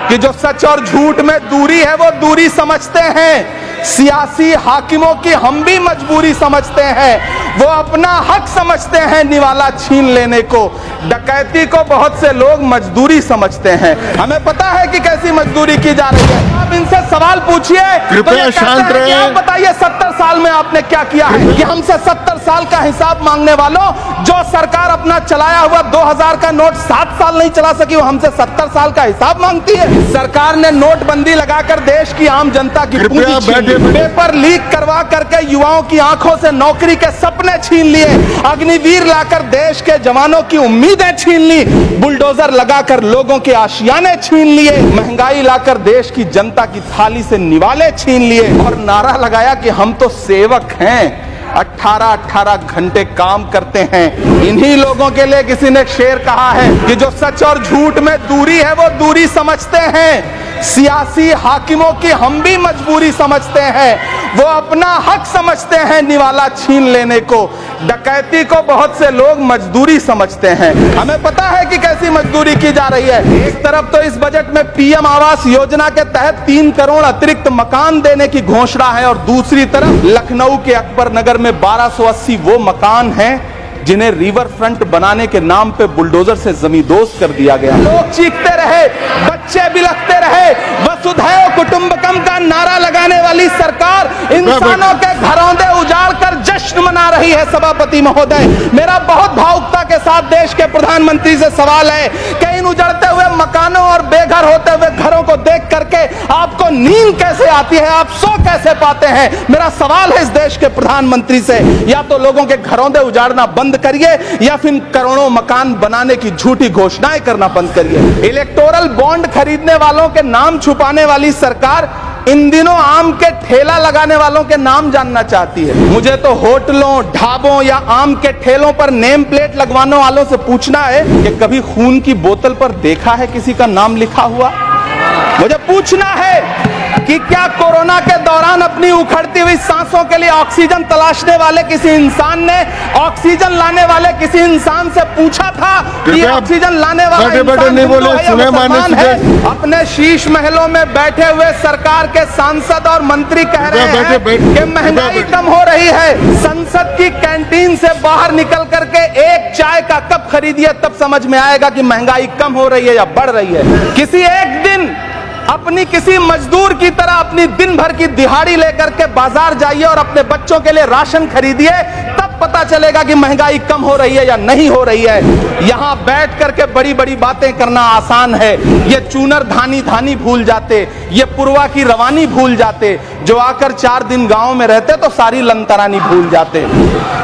कि जो सच और झूठ में दूरी है वो दूरी समझते हैं, सियासी हाकिमों की हम भी मजबूरी समझते हैं, वो अपना हक समझते हैं निवाला छीन लेने को, डकैती को बहुत से लोग मजदूरी समझते हैं। हमें पता है कि कैसी मजदूरी की जा रही है। आप इनसे सवाल पूछिए, कृपया शांत रहिए। आप बताइए 70 साल में आपने क्या किया है कि हमसे 70 साल का हिसाब मांगने वालों, जो सरकार अपना चलाया हुआ 2000 का नोट 7 साल नहीं चला सकी, वो हमसे 70 साल का हिसाब मांगती है। सरकार ने नोटबंदी लगाकर देश की आम जनता की पूंजी छीन ली, पेपर लीक करवा करके युवाओं की आंखों से नौकरी के सपने छीन लिए, अग्निवीर लाकर देश के जवानों की उम्मीदें छीन ली, बुलडोजर लगाकर लोगों के आशियाने छीन लिए, महंगाई लाकर देश की जनता की थाली से निवाले छीन लिए और नारा लगाया कि हम तो सेवक हैं, 18-18 घंटे काम करते हैं। इन्हीं लोगों के लिए किसी ने शेर कहा है कि जो सच और झूठ में दूरी है वो दूरी समझते हैं, सियासी हाकिमों की हम भी मजबूरी समझते हैं, वो अपना हक समझते हैं निवाला छीन लेने को, डकैती को बहुत से लोग मजदूरी समझते हैं। हमें पता है कि कैसी मजदूरी की जा रही है। एक तरफ तो इस बजट में पीएम आवास योजना के तहत 3 करोड़ अतिरिक्त मकान देने की घोषणा है और दूसरी तरफ लखनऊ के अकबर नगर में 1280 वो मकान हैं जिन्हें रिवर फ्रंट बनाने के नाम पे बुलडोजर से जमींदोज कर दिया गया। लोग चीखते रहे, बच्चे बिलखते रहे, वसुधैव कुटुंबकम का नारा लगाने वाली सरकार इंसानों के घरौंदे उजाड़ कर जश्न मना रही है। सभापति महोदय, मेरा बहुत भावुकता के साथ देश के प्रधानमंत्री से सवाल है कि इन उजड़ते हुए मकानों और बेघर होते हुए घरों को देख करके आपको नींद कैसे आती है, आप सो कैसे पाते हैं? मेरा सवाल है इस देश के प्रधानमंत्री से, या तो लोगों के घरौंदे उजाड़ना बंद करिए या फिर करोड़ों मकान बनाने की झूठी घोषणाएं करना बंद करिए। इलेक्टोरल बॉन्ड खरीदने वालों के नाम छुपाने वाली सरकार इन दिनों आम के ठेला लगाने वालों के नाम जानना चाहती है। मुझे तो होटलों, ढाबों या आम के ठेलों पर नेम प्लेट लगवाने वालों से पूछना है कि कभी खून की बोतल पर देखा है किसी का नाम लिखा हुआ? मुझे पूछना है कि क्या कोरोना के दौरान अपनी उखड़ती हुई सांसों के लिए ऑक्सीजन तलाशने वाले किसी इंसान ने ऑक्सीजन लाने वाले किसी इंसान से पूछा था कि ऑक्सीजन लाने वाला इंसान मुसलमान है? अपने शीश महलों में बैठे हुए सरकार के सांसद और मंत्री कह रहे हैं कि महंगाई कम हो रही है। संसद की कैंटीन से बाहर निकल करके एक चाय का कप खरीदिए, तब समझ में आएगा कि महंगाई कम हो रही है या बढ़ रही है। किसी एक दिन अपनी किसी मजदूर की तरह अपनी दिन भर की दिहाड़ी लेकर के बाजार जाइए और अपने बच्चों के लिए राशन खरीदिए, तब पता चलेगा कि महंगाई कम हो रही है या नहीं हो रही है। यहां बैठ करके बड़ी बड़ी बातें करना आसान है। ये चूनर धानी धानी भूल जाते, ये पुरवा की रवानी भूल जाते, जो आकर 4 दिन गांव में रहते तो सारी लंतरानी भूल जाते।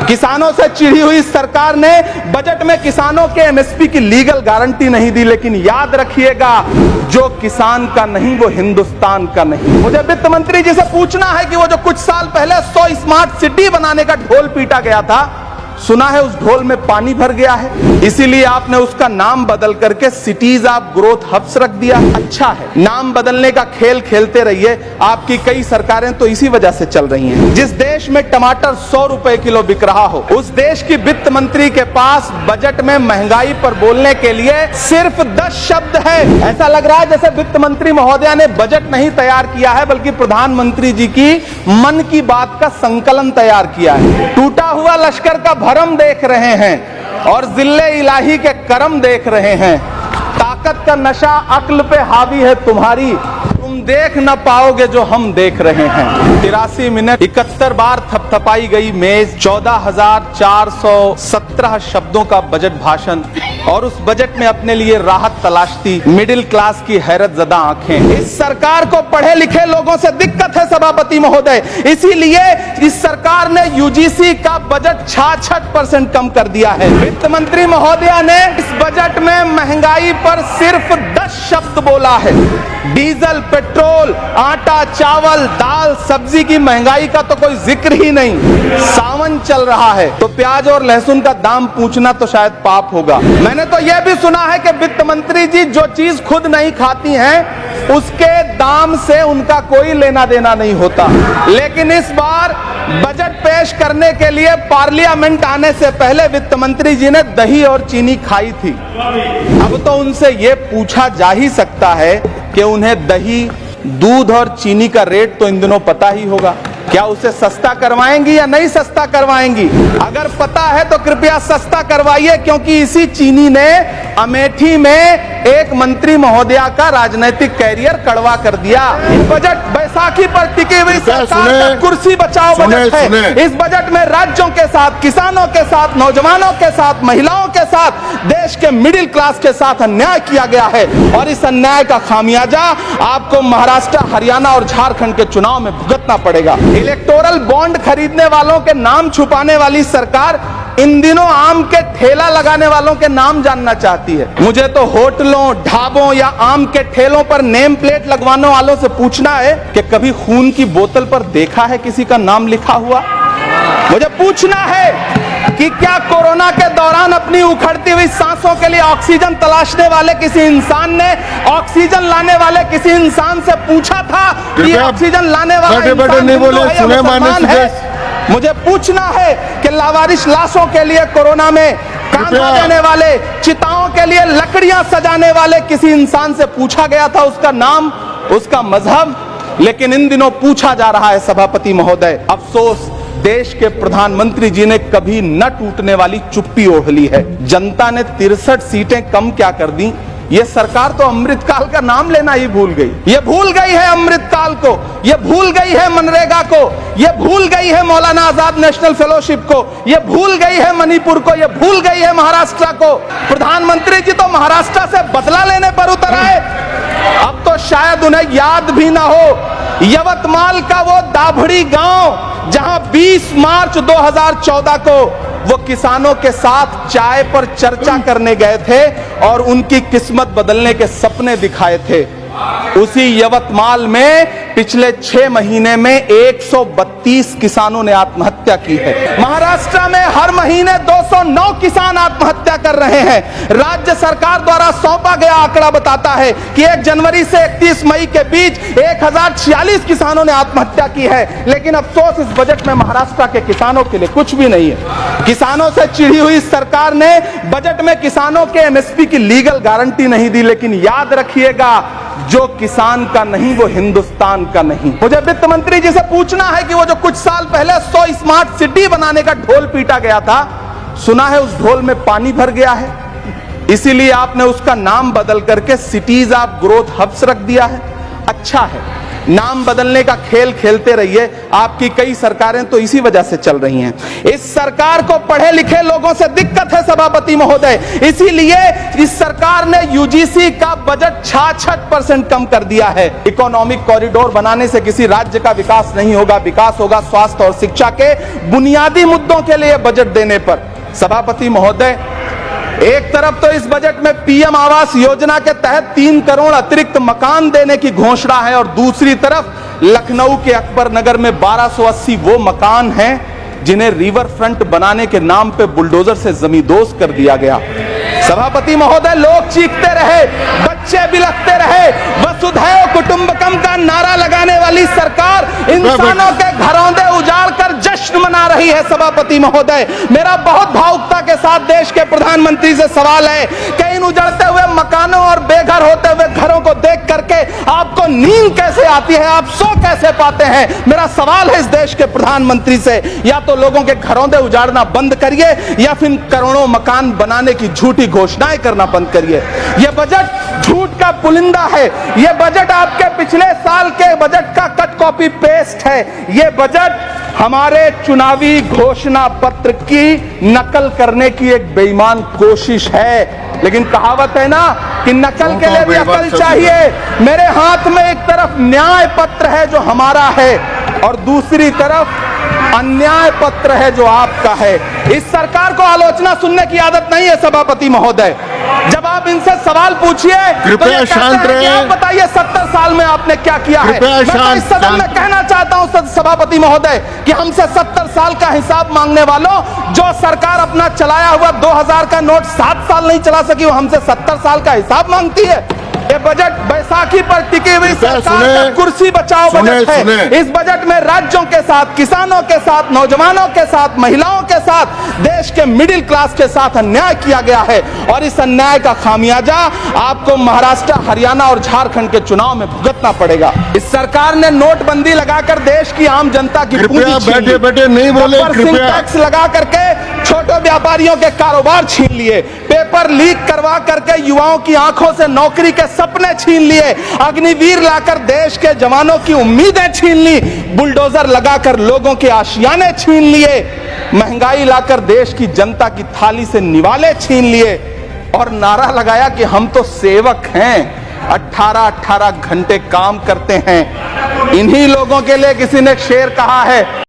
किसानों से चिढ़ी हुई सरकार ने बजट में किसानों के एमएसपी की लीगल गारंटी नहीं दी, लेकिन याद रखिएगा, जो किसान का नहीं वो हिंदुस्तान का नहीं। मुझे वित्त मंत्री जी से पूछना है कि वो जो कुछ साल पहले 100 स्मार्ट सिटी बनाने का ढोल पीटा गया था, सुना है उस ढोल में पानी भर गया है, इसीलिए आपने उसका नाम बदल करके सिटीज ऑफ ग्रोथ हब्स रख दिया। अच्छा है, नाम बदलने का खेल खेलते रहिए। आपकी कई सरकारें तो इसी वजह से चल रही हैं। जिस देश में टमाटर 100 रुपए किलो बिक रहा हो, उस देश की वित्त मंत्री के पास बजट में महंगाई पर बोलने के लिए सिर्फ 10 शब्द है। ऐसा लग रहा है जैसे वित्त मंत्री महोदया ने बजट नहीं तैयार किया है, बल्कि प्रधानमंत्री जी की मन की बात का संकलन तैयार किया है। टूटा हुआ लश्कर का भरम देख रहे हैं और जिल्ले इलाही के करम देख रहे हैं। ताकत का नशा अक्ल पे हावी है तुम्हारी, तुम देख न पाओगे जो हम देख रहे हैं। 83 मिनट 71 बार थपथपाई गई मेज, 14,417 शब्दों का बजट भाषण, और उस बजट में अपने लिए राहत तलाशती मिडिल क्लास की हैरत ज़दा आंखें। इस सरकार को पढ़े लिखे लोगों से दिक्कत है सभापति महोदय, इसीलिए इस सरकार ने यूजीसी का बजट 66% कम कर दिया है। वित्त मंत्री महोदया ने इस बजट में महंगाई पर सिर्फ 10 शब्द बोला है। डीजल, पेट्रोल, आटा, चावल, दाल, सब्जी की महंगाई का तो कोई जिक्र ही नहीं। सावन चल रहा है तो प्याज और लहसुन का दाम पूछना तो शायद पाप होगा। मैंने तो यह भी सुना है कि वित्त मंत्री जी जो चीज खुद नहीं खाती हैं उसके दाम से उनका कोई लेना देना नहीं होता, लेकिन इस बार बजट पेश करने के लिए पार्लियामेंट आने से पहले वित्त मंत्री जी ने दही और चीनी खाई थी। अब तो उनसे यह पूछा जा ही सकता है कि उन्हें दही, दूध और चीनी का रेट तो इन दिनों पता ही होगा। क्या उसे सस्ता करवाएंगी या नहीं सस्ता करवाएंगी? अगर पता है तो कृपया सस्ता करवाइए, क्योंकि इसी चीनी ने अमेठी में एक मंत्री महोदया का राजनीतिक कैरियर कड़वा कर दिया। बजट बैसाखी पर टिकी हुई सरकार का कुर्सी बचाओ बजट है। इस बजट में राज्यों के साथ, किसानों के साथ, नौजवानों के साथ, महिलाओं के साथ, देश के मिडिल क्लास के साथ अन्याय किया गया है और इस अन्याय का खामियाजा आपको महाराष्ट्र, हरियाणा और झारखंड के चुनाव में भुगतना पड़ेगा। इलेक्टोरल बॉन्ड खरीदने वालों के नाम छुपाने वाली सरकार इन दिनों आम के ठेला लगाने वालों के नाम जानना चाहती है। मुझे तो होटलों, ढाबों या आम के ठेलों पर नेम प्लेट लगवाने वालों से पूछना है कि कभी खून की बोतल पर देखा है किसी का नाम लिखा हुआ? मुझे पूछना है कि क्या कोरोना के दौरान अपनी उखड़ती हुई सांसों के लिए ऑक्सीजन तलाशने वाले किसी इंसान ने ऑक्सीजन लाने वाले किसी इंसान से पूछा था कि ऑक्सीजन लाने वाला इंसान हिंदू है या मुसलमान है? मुझे पूछना है कि लावारिश लाशों के लिए कोरोना में कांधा देने वाले, चिताओं के लिए लकड़ियां सजाने वाले किसी इंसान से पूछा गया था उसका नाम, उसका मजहब? लेकिन इन दिनों पूछा जा रहा है सभापति महोदय। अफसोस, देश के प्रधानमंत्री जी ने कभी न टूटने वाली चुप्पी ओढ़ ली है। जनता ने 63 सीटें कम क्या कर दी? ये सरकार तो अमृतकाल का नाम लेना ही भूल गई। ये भूल गई है अमृतकाल को, ये भूल गई है मनरेगा को, ये भूल गई है मौलाना आजाद नेशनल फेलोशिप को, ये भूल गई है मणिपुर को, ये भूल गई है महाराष्ट्र को। प्रधानमंत्री जी तो महाराष्ट्र से बदला लेने पर उतर आए। अब तो शायद उन्हें याद भी ना हो यवतमाल का वो दाभड़ी गांव जहां 20 मार्च 2014 को वो किसानों के साथ चाय पर चर्चा करने गए थे और उनकी किस्मत बदलने के सपने दिखाए थे। उसी यवतमाल में पिछले 6 महीने में 132 किसानों ने आत्महत्या की है। महाराष्ट्र में हर महीने 209 किसान आत्महत्या कर रहे हैं। राज्य सरकार द्वारा सौंपा गया आंकड़ा बताता है कि 1 जनवरी से 31 मई के बीच 1046 किसानों ने आत्महत्या की है। लेकिन अफसोस, इस बजट में महाराष्ट्र के किसानों के लिए कुछ भी नहीं है। किसानों से चिढ़ी हुई सरकार ने बजट में किसानों के एमएसपी की लीगल गारंटी नहीं दी। लेकिन याद रखिएगा, जो किसान का नहीं वो हिंदुस्तान का नहीं। मुझे वित्त मंत्री जी से पूछना है कि वो जो कुछ साल पहले 100 स्मार्ट सिटी बनाने का ढोल पीटा गया था, सुना है उस ढोल में पानी भर गया है, इसीलिए आपने उसका नाम बदल करके सिटीज ऑफ ग्रोथ हब्स रख दिया है। अच्छा है, नाम बदलने का खेल खेलते रहिए। आपकी कई सरकारें तो इसी वजह से चल रही हैं। इस सरकार को पढ़े लिखे लोगों से दिक्कत है सभापति महोदय, इसीलिए इस सरकार ने यूजीसी का बजट 66% कम कर दिया है। इकोनॉमिक कॉरिडोर बनाने से किसी राज्य का विकास नहीं होगा। विकास होगा स्वास्थ्य और शिक्षा के बुनियादी मुद्दों के लिए बजट देने पर। सभापति महोदय, एक तरफ तो इस बजट में पीएम आवास योजना के तहत 3 करोड़ अतिरिक्त मकान देने की घोषणा है और दूसरी तरफ लखनऊ के अकबर नगर में 1280 वो मकान हैं जिन्हें रिवर फ्रंट बनाने के नाम पे बुलडोजर से जमींदोज कर दिया गया। सभापति महोदय, लोग चीखते रहे, बच्चे बिलखते रहे, वसुधैव कुटुंबकम का नारा लगाने वाली सरकार इंसानों के घरौंदे उजाड़ कर जश्न मना रही है। सभापति महोदय, मेरा बहुत भावुकता के साथ देश के प्रधानमंत्री से सवाल है कि इन उजड़ते हुए मकानों और बेघर होते हुए घरों को देख करके आपको नींद कैसे आती है, आप सो कैसे पाते हैं? मेरा सवाल है इस देश के प्रधानमंत्री से, या तो लोगों के घरौंदे उजाड़ना बंद करिए या फिर करोड़ों मकान बनाने की झूठी घोषणाएं करना बंद करिए। यह बजट झूठ का पुलिंदा है। यह बजट आपके पिछले साल के बजट का कट कॉपी पेस्ट है। यह बजट हमारे चुनावी घोषणा पत्र की नकल करने की एक बेईमान कोशिश है। लेकिन कहावत है ना कि नकल के लिए भी अकल चाहिए। मेरे हाथ में एक तरफ न्याय पत्र है जो हमारा है और दूसरी तरफ अन्याय पत्र है जो आपका है। इस सरकार को आलोचना सुनने की आदत नहीं है सभापति महोदय। जब आप इनसे सवाल पूछिए तो ये कहते हैं कि आप बताइए 70 साल में आपने क्या किया है। मैं तो इस सदन में कहना चाहता हूं सभापति महोदय कि हमसे 70 साल का हिसाब मांगने वालों, जो सरकार अपना चलाया हुआ 2000 का नोट 7 साल नहीं चला सकी, वो हमसे 70 साल का हिसाब मांगती है। ये ये बजट बैसाखी पर टिकी हुई सरकार का कुर्सी बचाओ बजट है। इस बजट में राज्यों के साथ, किसानों के साथ, नौजवानों के साथ, महिलाओं के साथ, देश के मिडिल क्लास के साथ अन्याय किया गया है और इस अन्याय का खामियाजा आपको महाराष्ट्र, हरियाणा और झारखंड के चुनाव में भुगतना पड़ेगा। इस सरकार ने नोटबंदी लगाकर देश की आम जनता की बैठे बैठे नहीं बोले, टैक्स लगा करके छोटे व्यापारियों के कारोबार छीन लिए, पेपर लीक करवा करके युवाओं की आंखों से नौकरी के सपने छीन लिए, अग्निवीर लाकर देश के जवानों की उम्मीदें छीन ली, बुलडोजर लगाकर लोगों के आशियाने छीन लिए, महंगाई लाकर देश की जनता की थाली से निवाले छीन लिए और नारा लगाया कि हम तो सेवक हैं, 18-18 घंटे काम करते हैं। इन्हीं लोगों के लिए किसी ने शेर कहा है।